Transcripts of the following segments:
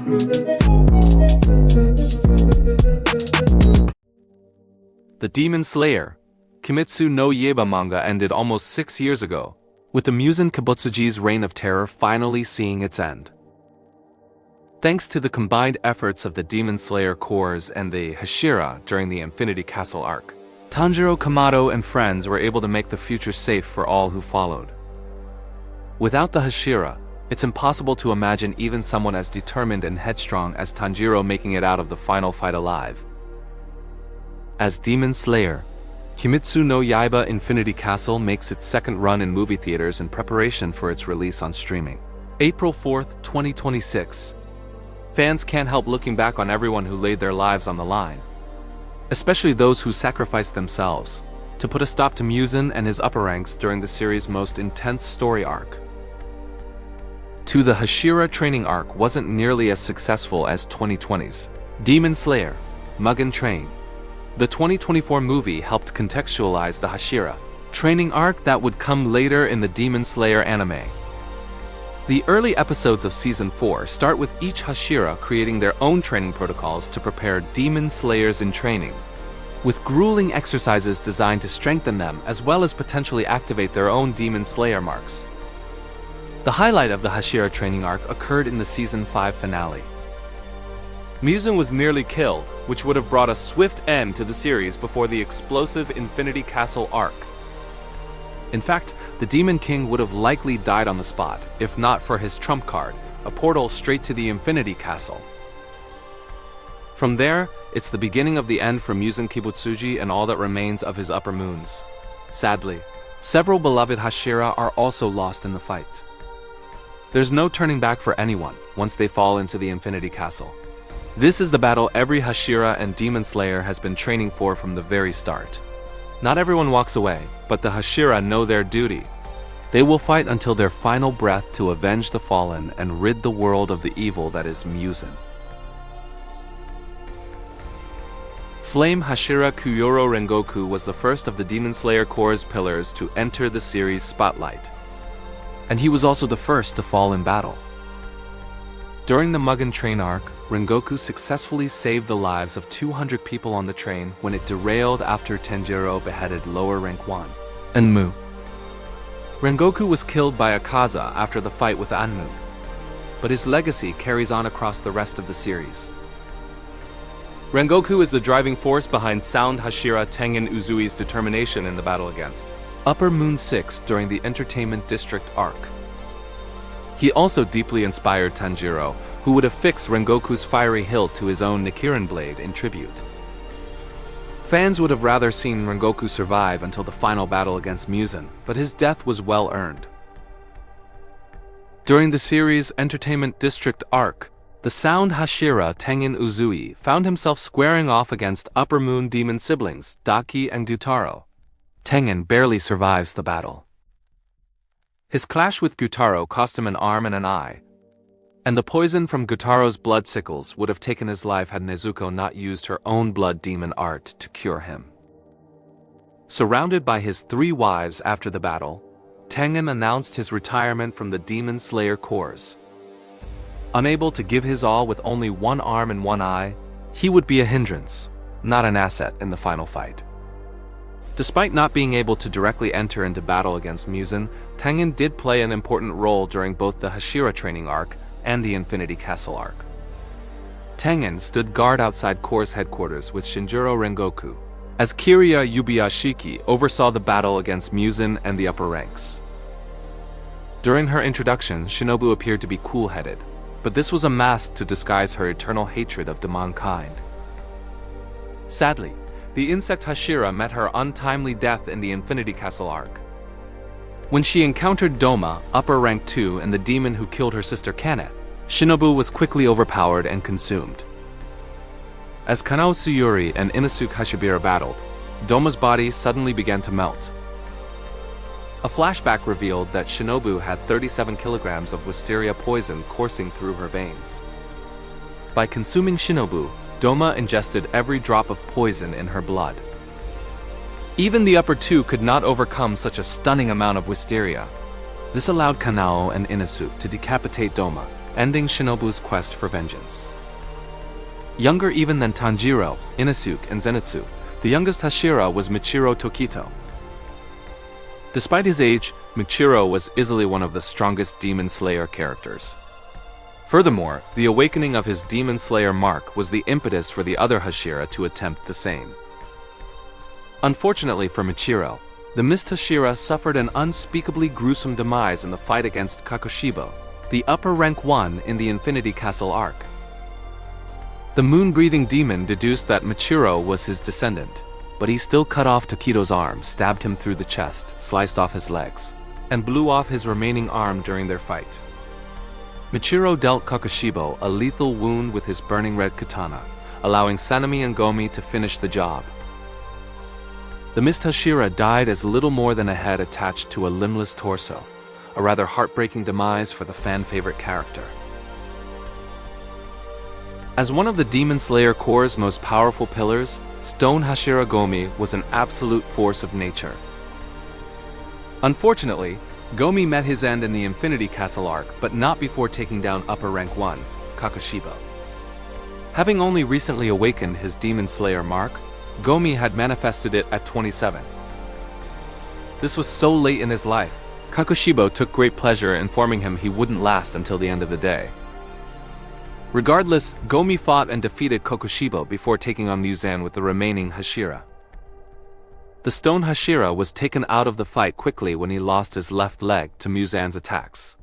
The Demon Slayer, Kimetsu no Yaiba manga ended almost 6 years ago, with the Muzan Kibutsuji's reign of terror finally seeing its end. Thanks to the combined efforts of the Demon Slayer Corps and the Hashira during the Infinity Castle arc, Tanjiro Kamado and friends were able to make the future safe for all who followed. Without the Hashira, it's impossible to imagine even someone as determined and headstrong as Tanjiro making it out of the final fight alive. As Demon Slayer, Kimetsu no Yaiba Infinity Castle makes its second run in movie theaters in preparation for its release on streaming. April 4, 2026. Fans can't help looking back on everyone who laid their lives on the line, especially those who sacrificed themselves to put a stop to Muzan and his upper ranks during the series' most intense story arc. The Hashira training arc wasn't nearly as successful as 2020's Demon Slayer, Mugen Train. The 2024 movie helped contextualize the Hashira training arc that would come later in the Demon Slayer anime. The early episodes of Season 4 start with each Hashira creating their own training protocols to prepare Demon Slayers in training, with grueling exercises designed to strengthen them as well as potentially activate their own Demon Slayer marks. The highlight of the Hashira training arc occurred in the Season 5 finale. Muzan was nearly killed, which would have brought a swift end to the series before the explosive Infinity Castle arc. In fact, the Demon King would have likely died on the spot, if not for his trump card, a portal straight to the Infinity Castle. From there, it's the beginning of the end for Muzan Kibutsuji and all that remains of his upper moons. Sadly, several beloved Hashira are also lost in the fight. There's no turning back for anyone once they fall into the Infinity Castle. This is the battle every Hashira and Demon Slayer has been training for from the very start. Not everyone walks away, but the Hashira know their duty. They will fight until their final breath to avenge the fallen and rid the world of the evil that is Muzan. Flame Hashira Kuyoro Rengoku was the first of the Demon Slayer Corps' pillars to enter the series' spotlight, and he was also the first to fall in battle. During the Mugen Train arc, Rengoku successfully saved the lives of 200 people on the train when it derailed after Tanjiro beheaded lower rank 1, Anmu. Rengoku was killed by Akaza after the fight with Anmu, but his legacy carries on across the rest of the series. Rengoku is the driving force behind Sound Hashira Tengen Uzui's determination in the battle against Upper Moon 6 during the Entertainment District arc. He also deeply inspired Tanjiro, who would affix Rengoku's fiery hilt to his own Nichiren blade in tribute. Fans would have rather seen Rengoku survive until the final battle against Muzan, but his death was well earned. During the series' Entertainment District arc, the Sound Hashira Tengen Uzui found himself squaring off against Upper Moon demon siblings Daki and Gyutaro. Tengen barely survives the battle. His clash with Gyutaro cost him an arm and an eye, and the poison from Gyutaro's blood sickles would have taken his life had Nezuko not used her own blood demon art to cure him. Surrounded by his 3 wives after the battle, Tengen announced his retirement from the Demon Slayer Corps. Unable to give his all with only 1 arm and 1 eye, he would be a hindrance, not an asset in the final fight. Despite not being able to directly enter into battle against Muzan, Tengen did play an important role during both the Hashira training arc and the Infinity Castle arc. Tengen stood guard outside Corps' headquarters with Shinjiro Rengoku, as Kiriya Yubiyashiki oversaw the battle against Muzan and the upper ranks. During her introduction, Shinobu appeared to be cool-headed, but this was a mask to disguise her eternal hatred of mankind. Sadly, the insect Hashira met her untimely death in the Infinity Castle arc. When she encountered Doma, upper rank 2, and the demon who killed her sister Kane, Shinobu was quickly overpowered and consumed. As Kanao Tsuyuri and Inosuke Hashibira battled, Doma's body suddenly began to melt. A flashback revealed that Shinobu had 37 kilograms of wisteria poison coursing through her veins. By consuming Shinobu, Doma ingested every drop of poison in her blood. Even the upper 2 could not overcome such a stunning amount of wisteria. This allowed Kanao and Inosuke to decapitate Doma, ending Shinobu's quest for vengeance. Younger even than Tanjiro, Inosuke, and Zenitsu, the youngest Hashira was Michiro Tokito. Despite his age, Michiro was easily one of the strongest Demon Slayer characters. Furthermore, the awakening of his Demon Slayer mark was the impetus for the other Hashira to attempt the same. Unfortunately for Michiro, the Mist Hashira suffered an unspeakably gruesome demise in the fight against Kakushibo, the upper rank 1 in the Infinity Castle arc. The moon-breathing demon deduced that Michiro was his descendant, but he still cut off Tokito's arm, stabbed him through the chest, sliced off his legs, and blew off his remaining arm during their fight. Michiro dealt Kakushibo a lethal wound with his burning red katana, allowing Sanemi and Gomi to finish the job. The Mist Hashira died as little more than a head attached to a limbless torso, a rather heartbreaking demise for the fan-favorite character. As one of the Demon Slayer Corps' most powerful pillars, Stone Hashira Gomi was an absolute force of nature. Unfortunately, Gomi met his end in the Infinity Castle arc, but not before taking down upper rank 1, Kakushibo. Having only recently awakened his Demon Slayer mark, Gomi had manifested it at 27. This was so late in his life, Kakushibo took great pleasure informing him he wouldn't last until the end of the day. Regardless, Gomi fought and defeated Kakushibo before taking on Muzan with the remaining Hashira. The Stone Hashira was taken out of the fight quickly when he lost his left leg to Muzan's attacks.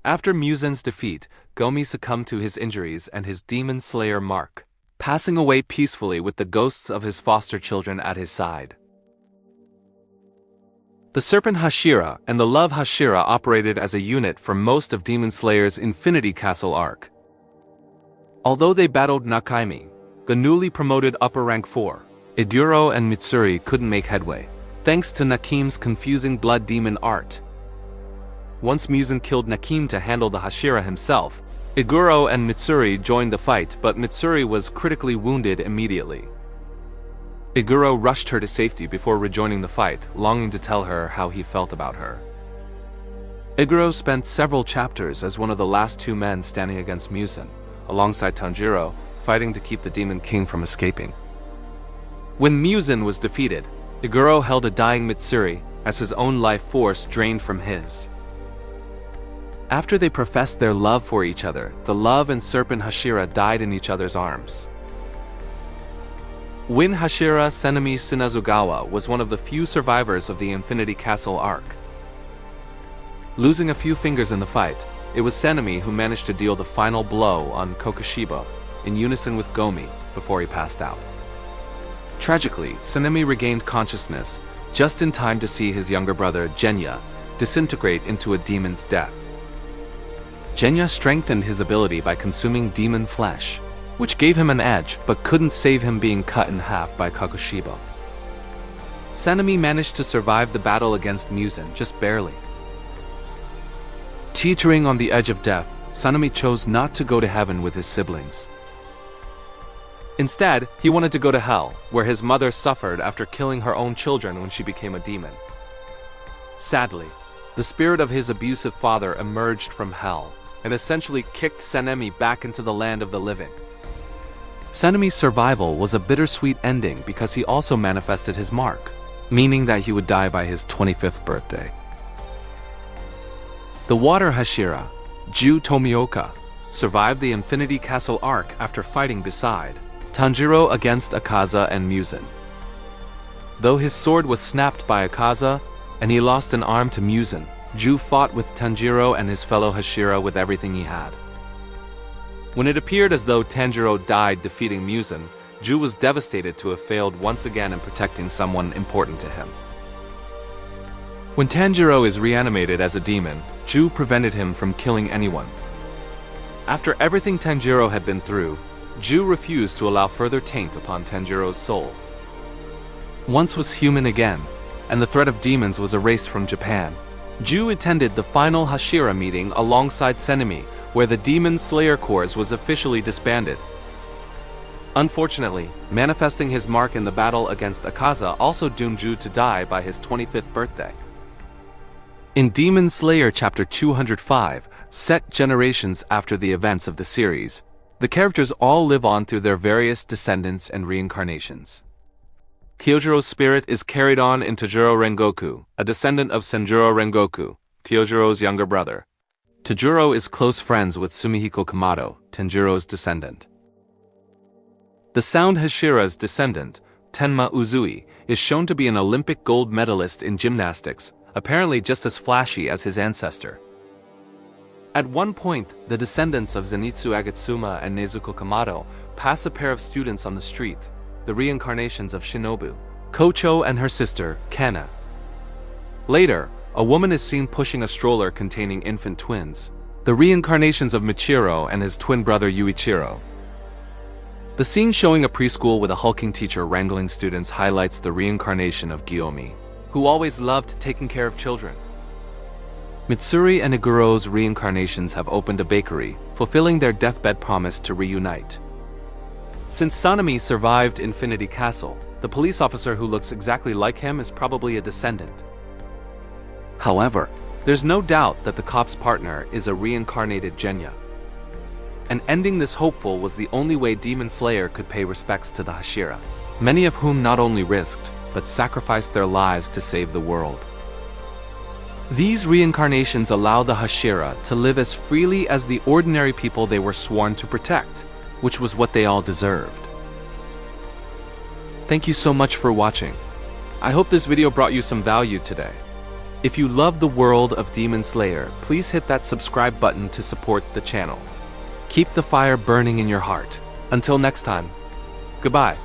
After Muzan's defeat, Gomi succumbed to his injuries and his Demon Slayer mark, passing away peacefully with the ghosts of his foster children at his side. The Serpent Hashira and the Love Hashira operated as a unit for most of Demon Slayer's Infinity Castle arc. Although they battled Nakaimi, the newly promoted upper rank 4, Iguro and Mitsuri couldn't make headway, thanks to Nakim's confusing blood demon art. Once Muzan killed Nakim to handle the Hashira himself, Iguro and Mitsuri joined the fight, but Mitsuri was critically wounded immediately. Iguro rushed her to safety before rejoining the fight, longing to tell her how he felt about her. Iguro spent several chapters as one of the last 2 men standing against Muzan, alongside Tanjiro, fighting to keep the Demon King from escaping. When Muzan was defeated, Iguro held a dying Mitsuri as his own life force drained from his. After they professed their love for each other, the Love and Serpent Hashira died in each other's arms. Win Hashira Senemi Shinazugawa was one of the few survivors of the Infinity Castle arc. Losing a few fingers in the fight, it was Senemi who managed to deal the final blow on Kakushibo, in unison with Gomi, before he passed out. Tragically, Senemi regained consciousness just in time to see his younger brother, Genya, disintegrate into a demon's death. Genya strengthened his ability by consuming demon flesh, which gave him an edge but couldn't save him being cut in half by Kakushibo. Senemi managed to survive the battle against Muzan just barely. Teetering on the edge of death, Sanemi chose not to go to heaven with his siblings. Instead, he wanted to go to hell, where his mother suffered after killing her own children when she became a demon. Sadly, the spirit of his abusive father emerged from hell, and essentially kicked Senemi back into the land of the living. Senemi's survival was a bittersweet ending because he also manifested his mark, meaning that he would die by his 25th birthday. The Water Hashira, Ju Tomioka, survived the Infinity Castle arc after fighting beside Tanjiro against Akaza and Muzan. Though his sword was snapped by Akaza, and he lost an arm to Muzan, Ju fought with Tanjiro and his fellow Hashira with everything he had. When it appeared as though Tanjiro died defeating Muzan, Ju was devastated to have failed once again in protecting someone important to him. When Tanjiro is reanimated as a demon, Ju prevented him from killing anyone. After everything Tanjiro had been through, Ju refused to allow further taint upon Tanjiro's soul. Once was human again, and the threat of demons was erased from Japan, Ju attended the final Hashira meeting alongside Senemi, where the Demon Slayer Corps was officially disbanded. Unfortunately, manifesting his mark in the battle against Akaza also doomed Ju to die by his 25th birthday. In Demon Slayer Chapter 205, Set generations after the events of the series, the characters all live on through their various descendants and reincarnations. Kyojiro's spirit is carried on in Tanjiro Rengoku, a descendant of Senjuro Rengoku, Kyojiro's younger brother. Tanjiro is close friends with Sumihiko Kamado, Tanjiro's descendant. The Sound Hashira's descendant, Tenma Uzui, is shown to be an Olympic gold medalist in gymnastics, apparently just as flashy as his ancestor. At one point, the descendants of Zenitsu Agatsuma and Nezuko Kamado pass a pair of students on the street, the reincarnations of Shinobu, Kocho and her sister, Kana. Later, a woman is seen pushing a stroller containing infant twins, the reincarnations of Michiro and his twin brother Yuichiro. The scene showing a preschool with a hulking teacher wrangling students highlights the reincarnation of Gyomi, who always loved taking care of children. Mitsuri and Iguro's reincarnations have opened a bakery, fulfilling their deathbed promise to reunite. Since Sanemi survived Infinity Castle, the police officer who looks exactly like him is probably a descendant. However, there's no doubt that the cop's partner is a reincarnated Genya. And ending this hopeful was the only way Demon Slayer could pay respects to the Hashira, many of whom not only risked, but sacrificed their lives to save the world. These reincarnations allow the Hashira to live as freely as the ordinary people they were sworn to protect, which was what they all deserved. Thank you so much for watching. I hope this video brought you some value today. If you love the world of Demon Slayer, please hit that subscribe button to support the channel. Keep the fire burning in your heart. Until next time, goodbye.